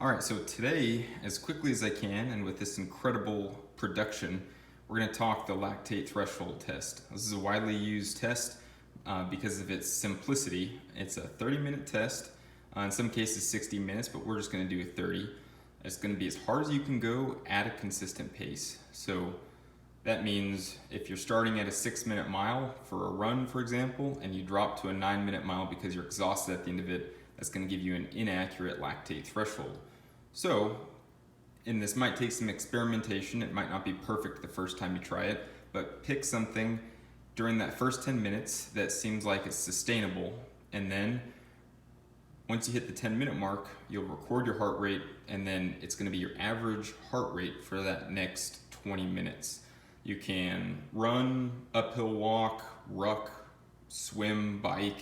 All right, so today, as quickly as I can, and with this incredible production, we're going to talk the lactate threshold test. This is a widely used test because of its simplicity. It's a 30-minute test, in some cases 60 minutes, but we're just going to do a 30. It's going to be as hard as you can go at a consistent pace. So that means if you're starting at a 6-minute mile for a run, for example, and you drop to a 9-minute mile because you're exhausted at the end of it, that's going to give you an inaccurate lactate threshold. So, and this might take some experimentation, it might not be perfect the first time you try it, but pick something during that first 10 minutes that seems like it's sustainable, and then once you hit the 10-minute mark, you'll record your heart rate, and then it's going to be your average heart rate for that next 20 minutes. You can run, uphill walk, ruck, swim, bike,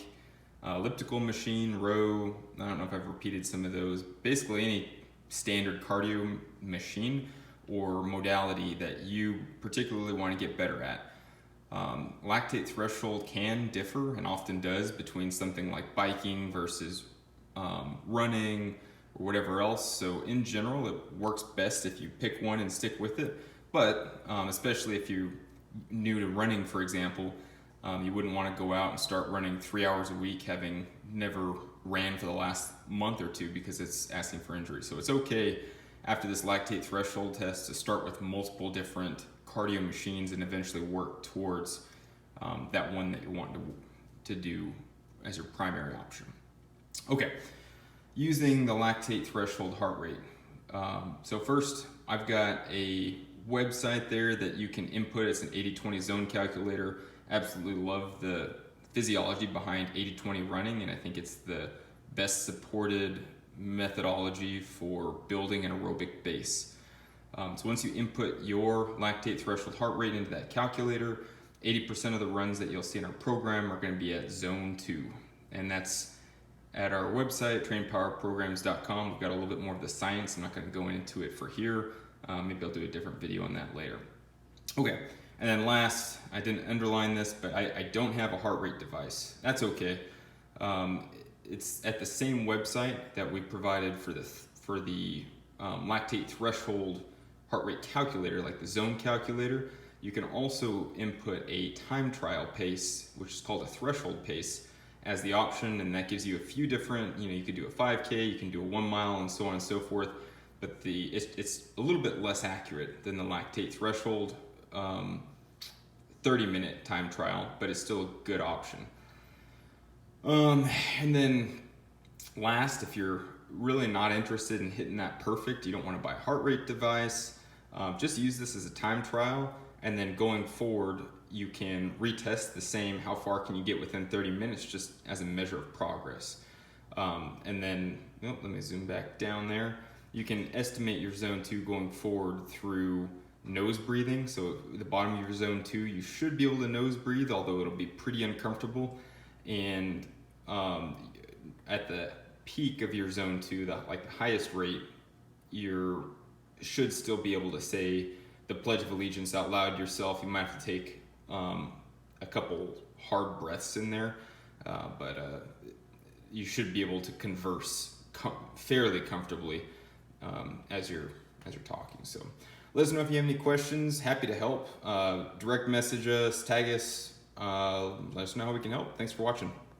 elliptical machine, row. I don't know if I've repeated some of those. Basically any standard cardio machine or modality that you particularly want to get better at. Lactate threshold can differ and often does between something like biking versus running or whatever else. So in general, it works best if you pick one and stick with it. But especially if you're new to running, for example, you wouldn't want to go out and start running 3 hours a week having never ran for the last month or two because it's asking for injury. So it's okay after this lactate threshold test to start with multiple different cardio machines and eventually work towards that one that you want to do as your primary option. Okay, using the lactate threshold heart rate. So first, I've got a website there that you can input. It's an 80-20 zone calculator. Absolutely love the physiology behind 80-20 running, and I think it's the best supported methodology for building an aerobic base. So once you input your lactate threshold heart rate into that calculator, 80% of the runs that you'll see in our program are going to be at zone 2, and that's at our website, trainpowerprograms.com. We've got a little bit more of the science. I'm not going to go into it for here. Maybe I'll do a different video on that later. Okay, and then last, I didn't underline this, but I don't have a heart rate device. That's okay. It's at the same website that we provided for the lactate threshold heart rate calculator, like the zone calculator. You can also input a time trial pace, which is called a threshold pace, as the option, and that gives you a few different, you could do a 5K, you can do a 1 mile, and so on and so forth, but it's a little bit less accurate than the lactate threshold 30-minute time trial, but it's still a good option. And then last, if you're really not interested in hitting that perfect, you don't want to buy a heart rate device, just use this as a time trial, and then going forward, you can retest the same, how far can you get within 30 minutes, just as a measure of progress. And then, let me zoom back down there. You can estimate your zone 2 going forward through nose breathing. So at the bottom of your zone 2, you should be able to nose breathe, although it'll be pretty uncomfortable. And at the peak of your zone 2, the highest rate, you should still be able to say the Pledge of Allegiance out loud yourself. You might have to take a couple hard breaths in there, but you should be able to converse fairly comfortably as you're talking. So let us know if you have any questions. Happy to help. Direct message us, tag us, let us know how we can help. Thanks for watching.